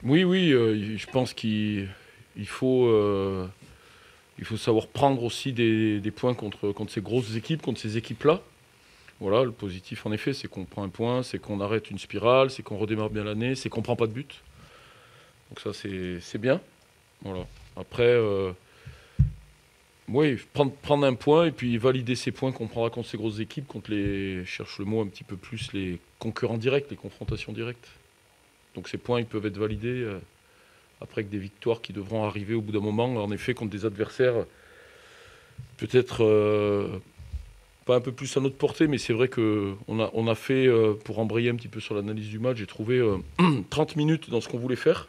Oui, oui, je pense qu'il faut, il faut savoir prendre aussi des points contre ces grosses équipes, contre ces équipes-là. Voilà, le positif en effet, c'est qu'on prend un point, c'est qu'on arrête une spirale, c'est qu'on redémarre bien l'année, c'est qu'on prend pas de but. Donc ça, c'est bien. Voilà. Après, oui, prendre un point et puis valider ces points qu'on prendra contre ces grosses équipes, contre les, je cherche le mot un petit peu plus, les concurrents directs, les confrontations directes. Donc ces points, ils peuvent être validés après que des victoires qui devront arriver au bout d'un moment, en effet, contre des adversaires peut-être pas un peu plus à notre portée, mais c'est vrai qu'on a fait, pour embrayer un petit peu sur l'analyse du match, j'ai trouvé 30 minutes dans ce qu'on voulait faire.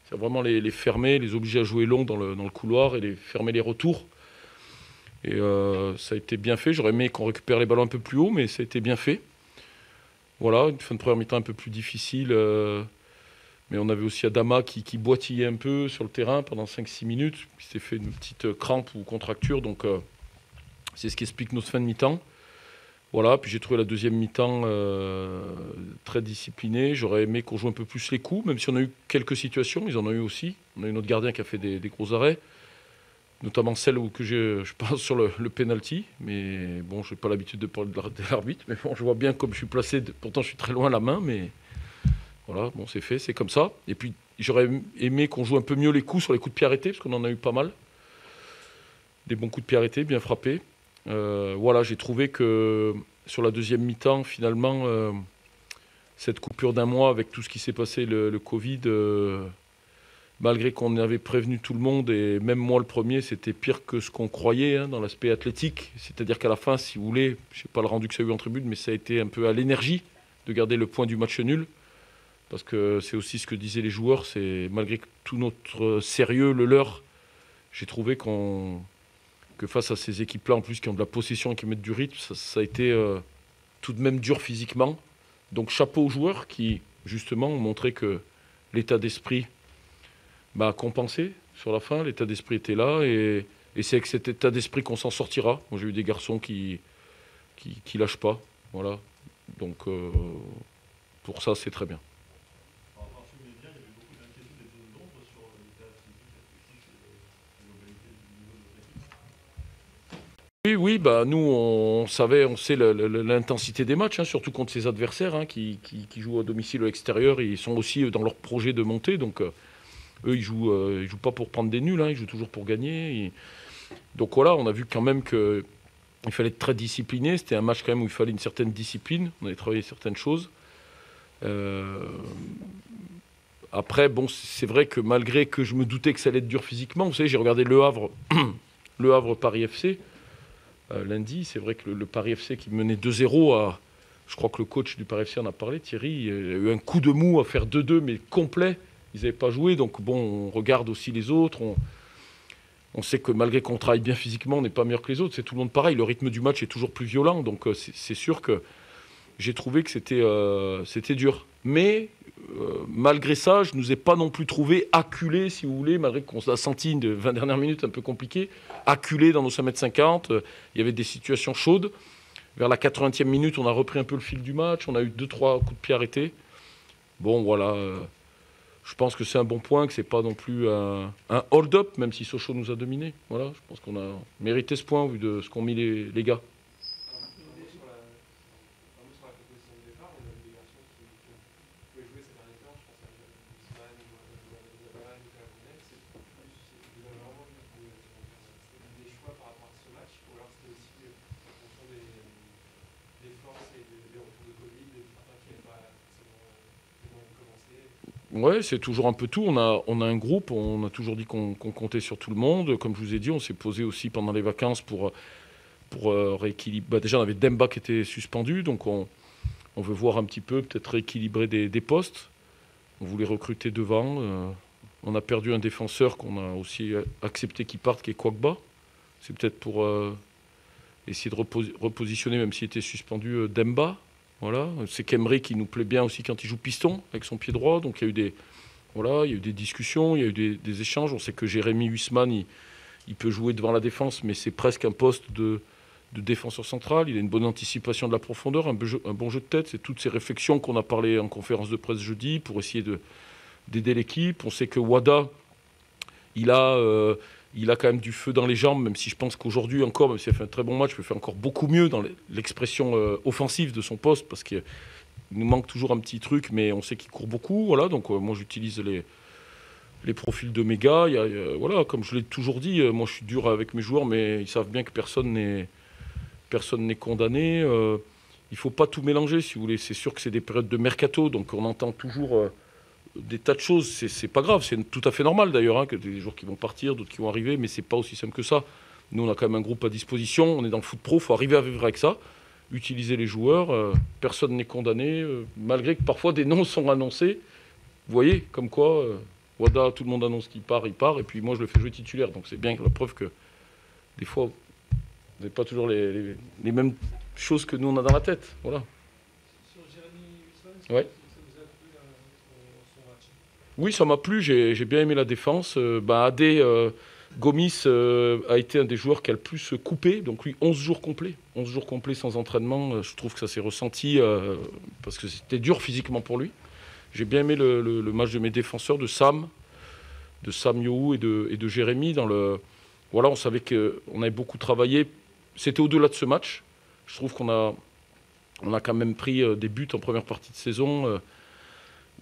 C'est vraiment les fermer, les obliger à jouer long dans le couloir et les fermer les retours. Et ça a été bien fait. J'aurais aimé qu'on récupère les ballons un peu plus haut, mais ça a été bien fait. Voilà, une fin de première mi-temps un peu plus difficile. Mais on avait aussi Adama qui boitillait un peu sur le terrain pendant 5-6 minutes. Il s'est fait une petite crampe ou contracture. Donc c'est ce qui explique notre fin de mi-temps. Voilà, puis j'ai trouvé la deuxième mi-temps très disciplinée. J'aurais aimé qu'on joue un peu plus les coups, même si on a eu quelques situations. Ils en ont eu aussi. On a eu notre gardien qui a fait des gros arrêts. Notamment celle où je pense sur le penalty. Mais bon, je n'ai pas l'habitude de parler de l'arbitre. Mais bon, je vois bien comme je suis placé. Pourtant, je suis très loin à la main. Mais voilà, bon, c'est fait, c'est comme ça. Et puis, j'aurais aimé qu'on joue un peu mieux les coups sur les coups de pied arrêtés, parce qu'on en a eu pas mal. Des bons coups de pied arrêtés, bien frappés. Voilà, j'ai trouvé que sur la deuxième mi-temps, finalement, cette coupure d'un mois avec tout ce qui s'est passé, le Covid, malgré qu'on avait prévenu tout le monde, et même moi le premier, c'était pire que ce qu'on croyait hein, dans l'aspect athlétique. C'est-à-dire qu'à la fin, si vous voulez, je ne sais pas le rendu que ça a eu en tribune, mais ça a été un peu à l'énergie de garder le point du match nul. Parce que c'est aussi ce que disaient les joueurs, c'est malgré tout notre sérieux, le leur, j'ai trouvé que face à ces équipes-là, en plus qui ont de la possession et qui mettent du rythme, ça a été tout de même dur physiquement. Donc chapeau aux joueurs qui, justement, ont montré que l'état d'esprit a compensé sur la fin. L'état d'esprit était là et c'est avec cet état d'esprit qu'on s'en sortira. Moi, j'ai eu des garçons qui lâchent pas. Voilà. Donc pour ça, c'est très bien. Alors, tu me dis bien, il y avait beaucoup d'inquiétudes et de zones d'ombre sur l'état physique, athlétique et la globalité du niveau de votre équipe. Oui, oui, bah nous on sait l'intensité des matchs, hein, surtout contre ces adversaires hein, qui jouent à domicile ou à l'extérieur. Ils sont aussi dans leur projet de montée, donc eux ils jouent pas pour prendre des nuls, hein, ils jouent toujours pour gagner. Donc voilà, on a vu quand même que il fallait être très discipliné. C'était un match quand même où il fallait une certaine discipline. On avait travaillé certaines choses. Euh, Après, bon, c'est vrai que malgré que je me doutais que ça allait être dur physiquement, vous savez, j'ai regardé Le Havre, Le Havre Paris FC. Lundi. C'est vrai que le Paris FC qui menait 2-0 à. Je crois que le coach du Paris FC en a parlé, Thierry. Il y a eu un coup de mou à faire 2-2, mais complet. Ils n'avaient pas joué. Donc, bon, on regarde aussi les autres. On sait que malgré qu'on travaille bien physiquement, on n'est pas meilleur que les autres. C'est tout le monde pareil. Le rythme du match est toujours plus violent. Donc, c'est sûr que j'ai trouvé que c'était dur. Mais malgré ça, je ne nous ai pas non plus trouvé acculés, si vous voulez, malgré qu'on a senti une 20 dernières minutes un peu compliquées, acculés dans nos 5,50 m. Il y avait des situations chaudes. Vers la 80e minute, on a repris un peu le fil du match. On a eu 2-3 coups de pied arrêtés. Bon, voilà. Je pense que c'est un bon point, que c'est pas non plus un hold-up, même si Sochaux nous a dominés. Voilà, je pense qu'on a mérité ce point vu de ce qu'ont mis les gars. Un mot sur la composition de départ, on a vu des garçons qui ont pu jouer ces derniers temps, je pense à Ousmane ou à Nicolas Brunet. Vous avez vraiment vu des choix par rapport à ce match, ou alors c'était aussi en fonction des forces et des retours de Covid, des certains qui n'avaient pas forcément les moyens de commencer. Ouais, c'est toujours un peu tout. On a un groupe, on a toujours dit qu'on comptait sur tout le monde. Comme je vous ai dit, on s'est posé aussi pendant les vacances pour rééquilibrer. Bah, déjà, on avait Demba qui était suspendu, donc on veut voir un petit peu, peut-être rééquilibrer des postes. On voulait recruter devant. On a perdu un défenseur qu'on a aussi accepté qu'il parte, qui est Kwagba. C'est peut-être pour essayer de repositionner, même s'il était suspendu, Demba. Voilà. C'est Kemri qui nous plaît bien aussi quand il joue piston, avec son pied droit. Donc il y a eu voilà, il y a eu des discussions, il y a eu des échanges. On sait que Jérémy Huisman, il peut jouer devant la défense, mais c'est presque un poste de défenseur central. Il a une bonne anticipation de la profondeur, un bon jeu de tête. C'est toutes ces réflexions qu'on a parlé en conférence de presse jeudi pour essayer d'aider l'équipe. On sait que Wada, il a quand même du feu dans les jambes, même si je pense qu'aujourd'hui encore, même s'il a fait un très bon match, il peut faire encore beaucoup mieux dans l'expression offensive de son poste, parce qu'il nous manque toujours un petit truc, mais on sait qu'il court beaucoup. Voilà, donc moi j'utilise les profils de mes gars. Voilà, comme je l'ai toujours dit, moi je suis dur avec mes joueurs, mais ils savent bien que personne n'est condamné. Il ne faut pas tout mélanger, si vous voulez. C'est sûr que c'est des périodes de mercato, donc on entend toujours des tas de choses. C'est pas grave, c'est tout à fait normal d'ailleurs, hein, que des joueurs qui vont partir, d'autres qui vont arriver, mais c'est pas aussi simple que ça. Nous, on a quand même un groupe à disposition, on est dans le foot pro, il faut arriver à vivre avec ça, utiliser les joueurs, personne n'est condamné, malgré que parfois des noms sont annoncés. Vous voyez, comme quoi, Wada, tout le monde annonce qu'il part, il part, et puis moi je le fais jouer titulaire. Donc c'est bien la preuve que des fois, vous n'avez pas toujours les mêmes choses que nous on a dans la tête. Voilà. Sur Jérémy Huisman, Ouais. ça vous a plu son match? Oui, ça m'a plu, j'ai bien aimé la défense. Adé Gomis a été un des joueurs qui a le plus coupé, donc lui 11 jours complets. 11 jours complets sans entraînement, je trouve que ça s'est ressenti parce que c'était dur physiquement pour lui. J'ai bien aimé le match de mes défenseurs, de Sam Yohou et de Jérémy. Voilà, on savait qu'on avait beaucoup travaillé. C'était au-delà de ce match. Je trouve qu'on a quand même pris des buts en première partie de saison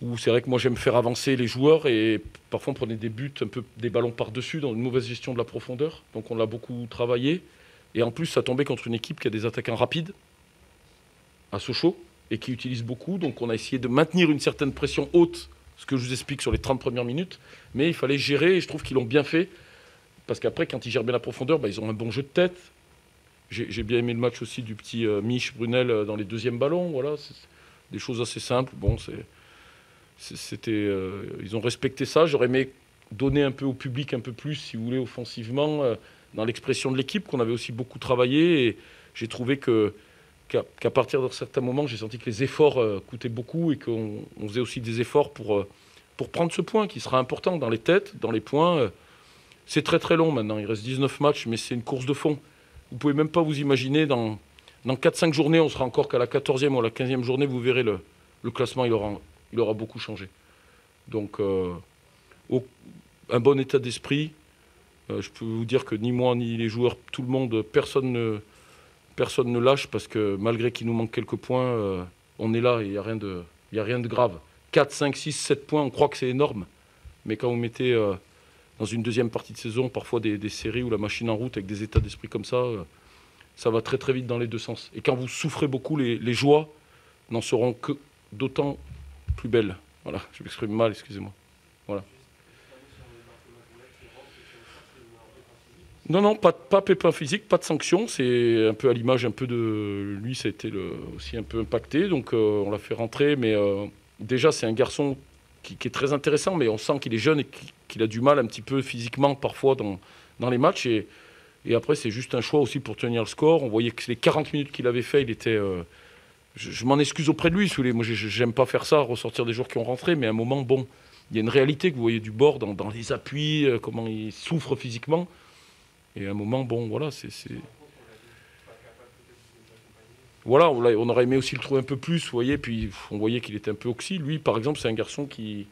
où c'est vrai que moi j'aime faire avancer les joueurs et parfois on prenait des buts, un peu des ballons par-dessus dans une mauvaise gestion de la profondeur. Donc on l'a beaucoup travaillé. Et en plus, ça tombait contre une équipe qui a des attaquants rapides à Sochaux et qui utilise beaucoup. Donc on a essayé de maintenir une certaine pression haute, ce que je vous explique sur les 30 premières minutes. Mais il fallait gérer et je trouve qu'ils l'ont bien fait. Parce qu'après, quand ils gèrent bien la profondeur, ils ont un bon jeu de tête. J'ai bien aimé le match aussi du petit Mich Brunel dans les deuxièmes ballons. Voilà, c'est des choses assez simples. Bon, ils ont respecté ça. J'aurais aimé donner un peu au public un peu plus, si vous voulez, offensivement, dans l'expression de l'équipe, qu'on avait aussi beaucoup travaillé. Et j'ai trouvé qu'à partir d'un certain moment, j'ai senti que les efforts coûtaient beaucoup et qu'on faisait aussi des efforts pour prendre ce point qui sera important dans les têtes, dans les points. C'est très très long maintenant. Il reste 19 matchs, mais c'est une course de fond. Vous ne pouvez même pas vous imaginer, dans 4-5 journées, on sera encore qu'à la 14e ou à la 15e journée, vous verrez le classement, il aura beaucoup changé. Donc, un bon état d'esprit. Je peux vous dire que ni moi, ni les joueurs, tout le monde, personne ne lâche parce que malgré qu'il nous manque quelques points, on est là et il n'y a rien de grave. 4, 5, 6, 7 points, on croit que c'est énorme. Mais quand vous mettez dans une deuxième partie de saison, parfois des séries où la machine en route avec des états d'esprit comme ça va très très vite dans les deux sens. Et quand vous souffrez beaucoup, les joies n'en seront que d'autant plus belles. Voilà, je m'exprime mal, excusez-moi. Voilà. Non, pas pépin physique, pas de sanction. C'est un peu à l'image un peu de lui, ça a été aussi un peu impacté, donc on l'a fait rentrer. Mais déjà, c'est un garçon qui est très intéressant, mais on sent qu'il est jeune et qu'il a du mal un petit peu physiquement parfois dans les matchs. Et après, c'est juste un choix aussi pour tenir le score. On voyait que les 40 minutes qu'il avait fait, il était... je m'en excuse auprès de lui. Moi, j'aime pas faire ça, ressortir des joueurs qui ont rentré, mais à un moment, bon, il y a une réalité que vous voyez du bord dans les appuis, comment il souffre physiquement. Et à un moment, bon, voilà, Voilà, on aurait aimé aussi le trouver un peu plus, vous voyez, puis on voyait qu'il était un peu oxy. Lui, par exemple, c'est un garçon qui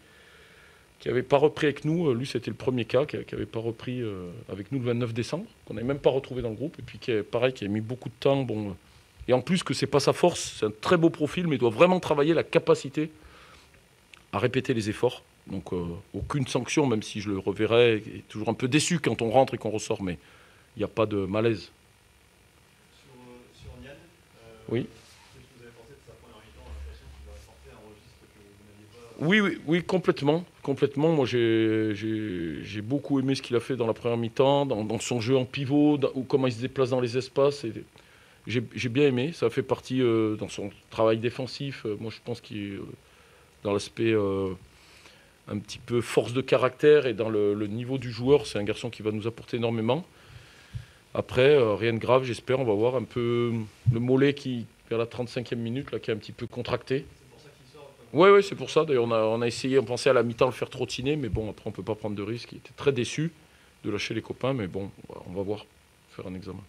n'avait pas repris avec nous. Lui, c'était le premier cas qui n'avait pas repris avec nous le 29 décembre, qu'on n'avait même pas retrouvé dans le groupe, et puis qui a mis beaucoup de temps. Bon, et en plus que c'est pas sa force, c'est un très beau profil, mais il doit vraiment travailler la capacité à répéter les efforts. Donc aucune sanction, même si je le reverrai, il est toujours un peu déçu quand on rentre et qu'on ressort, mais il n'y a pas de malaise. Sur Nian, Oui. qu'est-ce que vous avez pensé de sa première mi-temps? L'impression qu'il va porter un registre que vous n'aviez pas. Oui, complètement. Moi, j'ai beaucoup aimé ce qu'il a fait dans la première mi-temps, dans son jeu en pivot, ou comment il se déplace dans les espaces. J'ai bien aimé. Ça fait partie dans son travail défensif. Moi, je pense qu'il est dans l'aspect un petit peu force de caractère et dans le niveau du joueur. C'est un garçon qui va nous apporter énormément. Après, rien de grave, j'espère. On va voir un peu le mollet qui, vers la 35e minute, là, qui est un petit peu contracté. C'est pour ça qu'il sort. Oui, c'est pour ça. D'ailleurs, on a essayé, on pensait à la mi-temps le faire trottiner, mais bon, après, on ne peut pas prendre de risque. Il était très déçu de lâcher les copains, mais bon, on va voir, faire un examen.